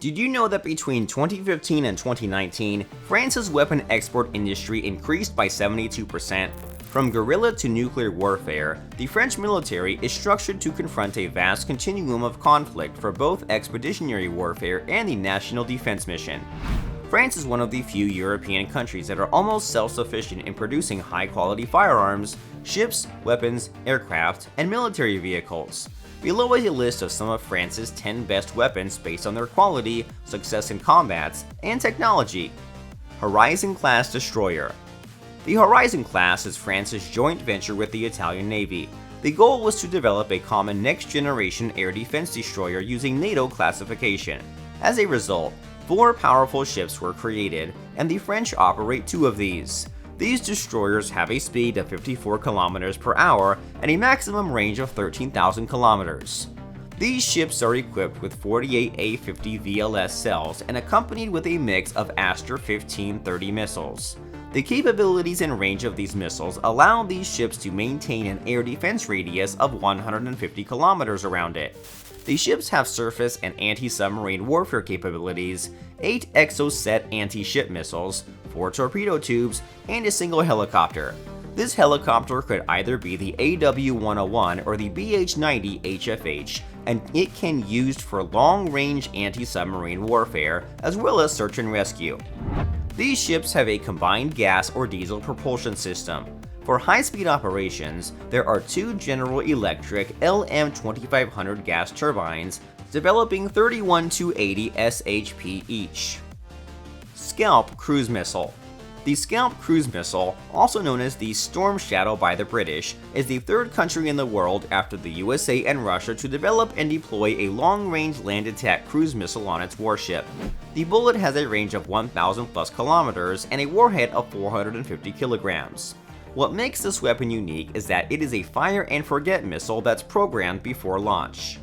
Did you know that between 2015 and 2019, France's weapon export industry increased by 72%? From guerrilla to nuclear warfare, the French military is structured to confront a vast continuum of conflict for both expeditionary warfare and the national defense mission. France is one of the few European countries that are almost self-sufficient in producing high-quality firearms, ships, weapons, aircraft, and military vehicles. Below is a list of some of France's 10 best weapons based on their quality, success in combats, and technology. Horizon Class Destroyer. The Horizon Class is France's joint venture with the Italian Navy. The goal was to develop a common next-generation air defense destroyer using NATO classification. As a result, 4 powerful ships were created, and the French operate 2 of these. These destroyers have a speed of 54 km per hour and a maximum range of 13,000 km. These ships are equipped with 48 A-50 VLS cells and accompanied with a mix of Astra 1530 missiles. The capabilities and range of these missiles allow these ships to maintain an air defense radius of 150 km around it. The ships have surface and anti-submarine warfare capabilities, 8 Exocet Antiship missiles, 4 torpedo tubes, and a single helicopter. This helicopter could either be the AW-101 or the BH-90 HFH, and it can be used for long-range anti-submarine warfare as well as search and rescue. These ships have a combined gas or diesel propulsion system. For high-speed operations, there are 2 General Electric LM2500 gas turbines developing 31-80 SHP each. Scalp Cruise Missile. The Scalp cruise missile, also known as the Storm Shadow by the British, is the 3rd country in the world after the USA and Russia to develop and deploy a long-range land attack cruise missile on its warship. The bullet has a range of 1,000 plus kilometers and a warhead of 450 kilograms. What makes this weapon unique is that it is a fire and forget missile that's programmed before launch.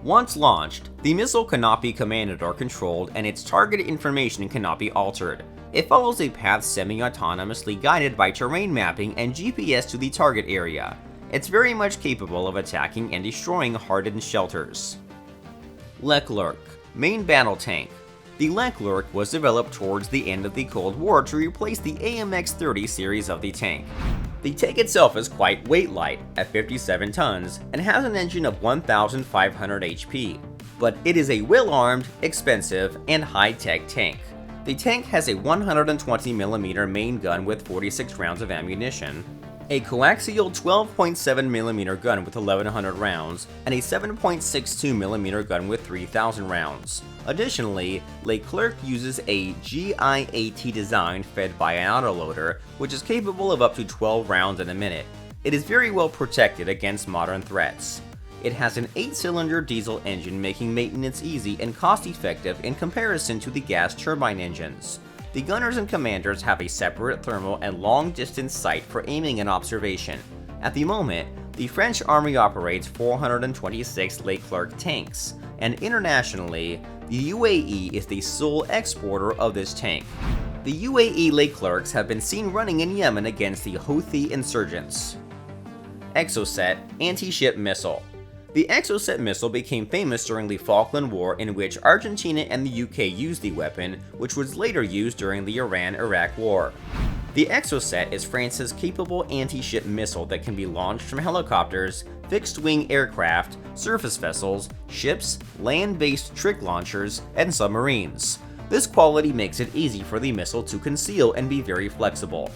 Once launched, the missile cannot be commanded or controlled, and its target information cannot be altered. It follows a path semi-autonomously guided by terrain mapping and GPS to the target area. It's very much capable of attacking and destroying hardened shelters. Leclerc, main battle tank. The Leclerc was developed towards the end of the Cold War to replace the AMX-30 series of the tank. The tank itself is quite weight light, at 57 tons, and has an engine of 1,500 HP, but it is a well-armed, expensive, and high-tech tank. The tank has a 120mm main gun with 46 rounds of ammunition, a coaxial 12.7mm gun with 1,100 rounds, and a 7.62mm gun with 3,000 rounds. Additionally, Leclerc uses a GIAT design fed by an autoloader, which is capable of up to 12 rounds in a minute. It is very well protected against modern threats. It has an 8-cylinder diesel engine, making maintenance easy and cost-effective in comparison to the gas turbine engines. The gunners and commanders have a separate thermal and long-distance sight for aiming and observation. At the moment, the French Army operates 426 Leclerc tanks, and internationally, the UAE is the sole exporter of this tank. The UAE Leclercs have been seen running in Yemen against the Houthi insurgents. Exocet Antiship Missile. The Exocet missile became famous during the Falkland War, in which Argentina and the UK used the weapon, which was later used during the Iran-Iraq War. The Exocet is France's capable anti-ship missile that can be launched from helicopters, fixed-wing aircraft, surface vessels, ships, land-based trick launchers, and submarines. This quality makes it easy for the missile to conceal and be very flexible.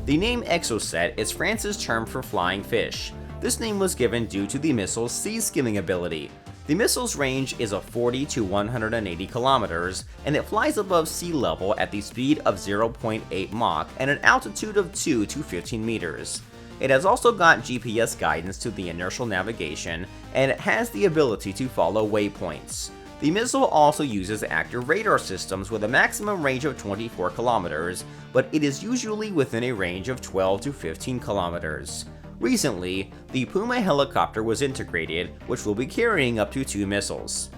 The name Exocet is France's term for flying fish. This name was given due to the missile's sea-skimming ability. The missile's range is of 40 to 180 kilometers, and it flies above sea level at the speed of 0.8 Mach and an altitude of 2 to 15 meters. It has also got GPS guidance to the inertial navigation, and it has the ability to follow waypoints. The missile also uses active radar systems with a maximum range of 24 kilometers, but it is usually within a range of 12 to 15 kilometers. Recently, the Puma helicopter was integrated, which will be carrying up to 2 missiles.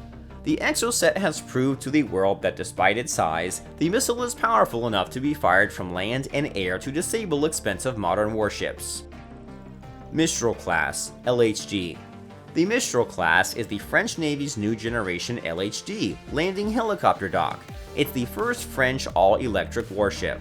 The Exocet has proved to the world that despite its size, the missile is powerful enough to be fired from land and air to disable expensive modern warships. Mistral Class LHG. The Mistral class is the French Navy's new generation LHG landing helicopter dock. It's the first French all-electric warship.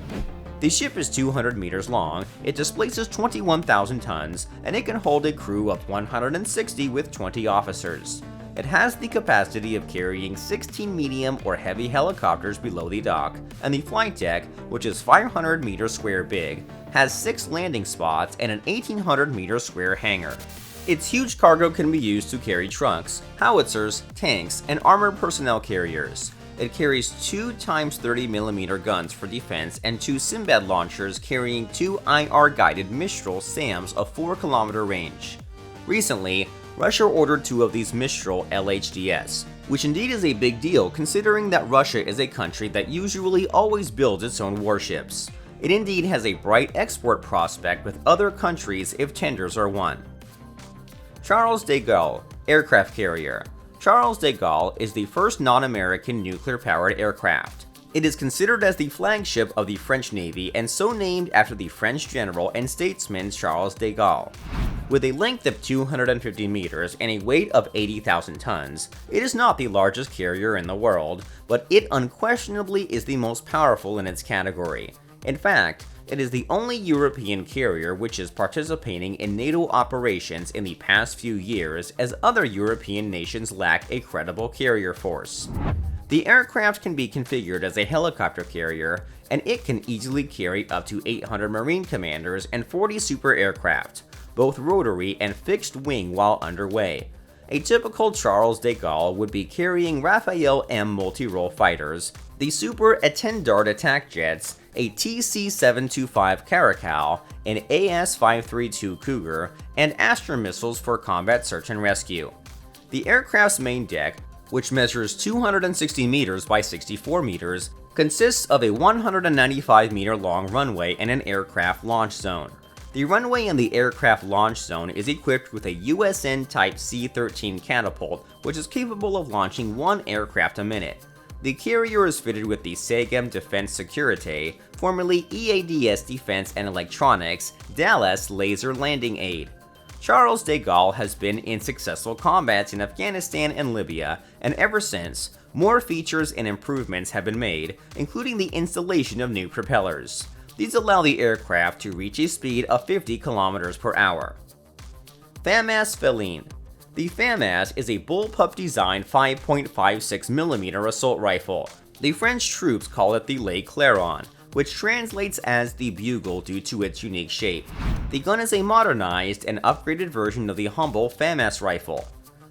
The ship is 200 meters long, it displaces 21,000 tons, and it can hold a crew of 160 with 20 officers. It has the capacity of carrying 16 medium or heavy helicopters below the dock, and the flight deck, which is 500 meters square big, has 6 landing spots and an 1800 meters square hangar. Its huge cargo can be used to carry trucks, howitzers, tanks, and armored personnel carriers. It carries 2 x 30mm guns for defense and 2 Sinbad launchers carrying 2 IR-guided Mistral SAMs of 4-kilometer range. Recently, Russia ordered 2 of these Mistral LHGs, which indeed is a big deal considering that Russia is a country that usually always builds its own warships. It indeed has a bright export prospect with other countries if tenders are won. Charles de Gaulle, aircraft carrier. Charles de Gaulle is the first non-American nuclear-powered aircraft. It is considered as the flagship of the French Navy and so named after the French general and statesman Charles de Gaulle. With a length of 250 meters and a weight of 80,000 tons, it is not the largest carrier in the world, but it unquestionably is the most powerful in its category. In fact, it is the only European carrier which is participating in NATO operations in the past few years, as other European nations lack a credible carrier force. The aircraft can be configured as a helicopter carrier, and it can easily carry up to 800 Marine commanders and 40 super aircraft, both rotary and fixed wing while underway. A typical Charles de Gaulle would be carrying Raphael M multi-role fighters, the Super Étendard attack jets, a TC-725 Caracal, an AS-532 Cougar, and Astra missiles for combat search and rescue. The aircraft's main deck, which measures 260 meters by 64 meters, consists of a 195-meter long runway and an aircraft launch zone. The runway in the aircraft launch zone is equipped with a USN Type C-13 catapult, which is capable of launching 1 aircraft a minute. The carrier is fitted with the Sagem Defense Securite, formerly EADS Defense and Electronics, Dallas Laser Landing Aid. Charles de Gaulle has been in successful combats in Afghanistan and Libya, and ever since, more features and improvements have been made, including the installation of new propellers. These allow the aircraft to reach a speed of 50 km per hour. Famas Feline. The Famas is a bullpup-designed 5.56mm assault rifle. The French troops call it the Leclerc, which translates as the bugle due to its unique shape. The gun is a modernized and upgraded version of the humble Famas rifle.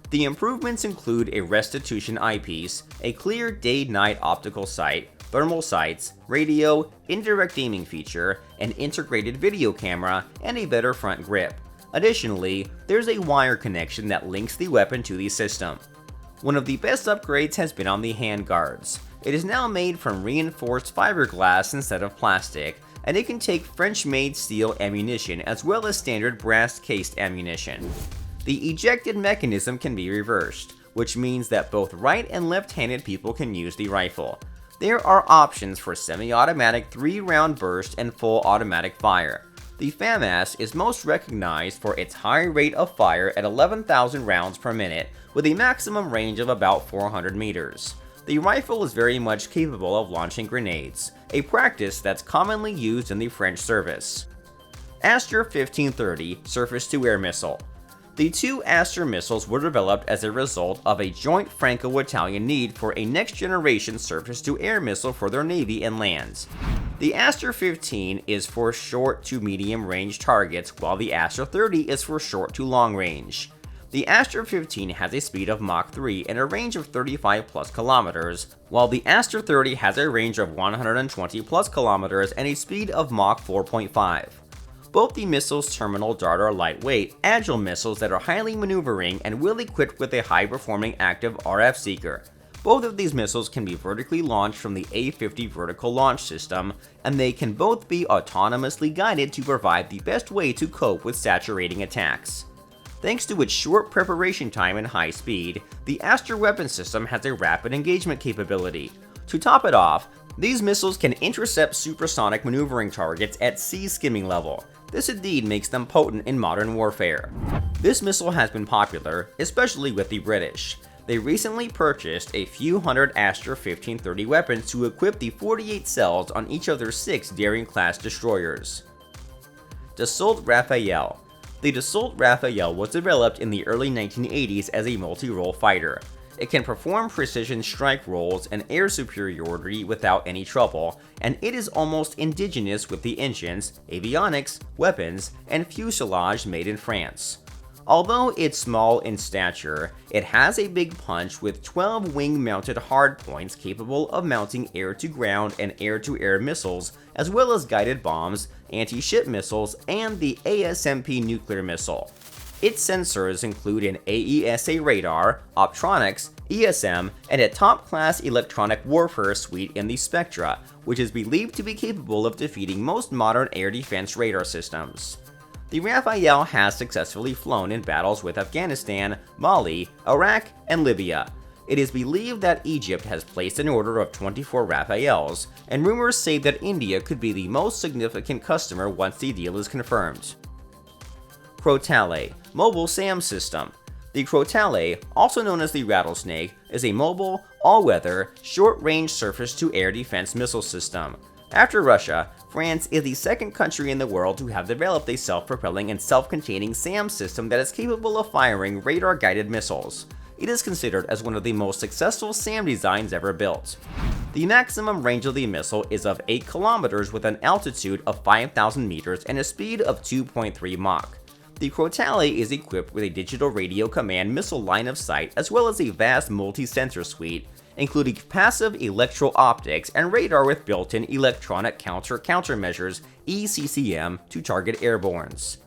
The improvements include a restitution eyepiece, a clear day-night optical sight, thermal sights, radio, indirect aiming feature, an integrated video camera, and a better front grip. Additionally, there's a wire connection that links the weapon to the system. One of the best upgrades has been on the handguards. It is now made from reinforced fiberglass instead of plastic, and it can take French-made steel ammunition as well as standard brass-cased ammunition. The ejected mechanism can be reversed, which means that both right and left-handed people can use the rifle. There are options for semi-automatic 3-round burst and full automatic fire. The Famas is most recognized for its high rate of fire at 11,000 rounds per minute, with a maximum range of about 400 meters. The rifle is very much capable of launching grenades, a practice that's commonly used in the French service. Astra 1530 surface-to-air missile. The 2 Astra missiles were developed as a result of a joint Franco-Italian need for a next-generation surface-to-air missile for their navy and lands. The Astra 15 is for short to medium range targets, while the Astra 30 is for short to long range. The Astra 15 has a speed of Mach 3 and a range of 35 plus kilometers, while the Astra 30 has a range of 120 plus kilometers and a speed of Mach 4.5. Both the missile's terminal dart are lightweight, agile missiles that are highly maneuvering and will equipped with a high-performing active RF seeker. Both of these missiles can be vertically launched from the A-50 vertical launch system, and they can both be autonomously guided to provide the best way to cope with saturating attacks. Thanks to its short preparation time and high speed, the Astra weapon system has a rapid engagement capability. To top it off, these missiles can intercept supersonic maneuvering targets at sea skimming level. This indeed makes them potent in modern warfare. This missile has been popular, especially with the British. They recently purchased a few hundred Astra 1530 weapons to equip the 48 cells on each of their 6 Daring-class destroyers. Dassault Raphael. The Dassault Raphael was developed in the early 1980s as a multi-role fighter. It can perform precision strike rolls and air superiority without any trouble, and it is almost indigenous with the engines, avionics, weapons, and fuselage made in France. Although it's small in stature, it has a big punch with 12 wing-mounted hardpoints capable of mounting air-to-ground and air-to-air missiles, as well as guided bombs, anti-ship missiles, and the ASMP nuclear missile. Its sensors include an AESA radar, optronics, ESM, and a top-class electronic warfare suite in the Spectra, which is believed to be capable of defeating most modern air defense radar systems. The Raphael has successfully flown in battles with Afghanistan, Mali, Iraq, and Libya. It is believed that Egypt has placed an order of 24 Raphaels, and rumors say that India could be the most significant customer once the deal is confirmed. Tali, Mobile SAM System. The Tali, also known as the Rattlesnake, is a mobile, all-weather, short-range surface-to-air defense missile system. After Russia, France is the second country in the world to have developed a self-propelling and self-containing SAM system that is capable of firing radar-guided missiles. It is considered as one of the most successful SAM designs ever built. The maximum range of the missile is of 8 kilometers with an altitude of 5,000 meters and a speed of 2.3 Mach. The Tali is equipped with a digital radio command missile line of sight as well as a vast multi-sensor suite, including passive electro-optics and radar with built-in electronic countermeasures (ECCM) to target airbornes.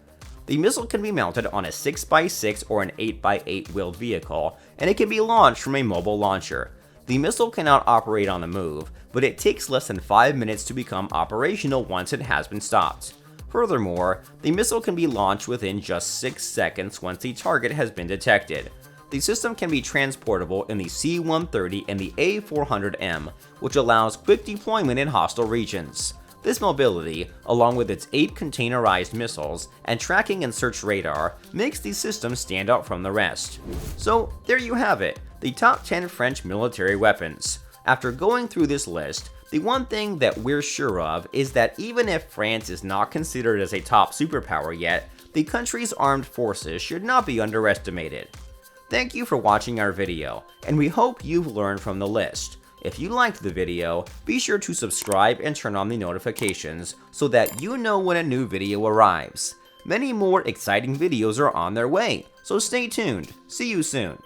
The missile can be mounted on a 6x6 or an 8x8 wheeled vehicle, and it can be launched from a mobile launcher. The missile cannot operate on the move, but it takes less than 5 minutes to become operational once it has been stopped. Furthermore, the missile can be launched within just 6 seconds once the target has been detected. The system can be transportable in the C-130 and the A-400M, which allows quick deployment in hostile regions. This mobility, along with its 8 containerized missiles and tracking and search radar, makes the system stand out from the rest. So there you have it, the top 10 French military weapons. After going through this list, the one thing that we're sure of is that even if France is not considered as a top superpower yet, the country's armed forces should not be underestimated. Thank you for watching our video, and we hope you've learned from the list. If you liked the video, be sure to subscribe and turn on the notifications so that you know when a new video arrives. Many more exciting videos are on their way, so stay tuned. See you soon.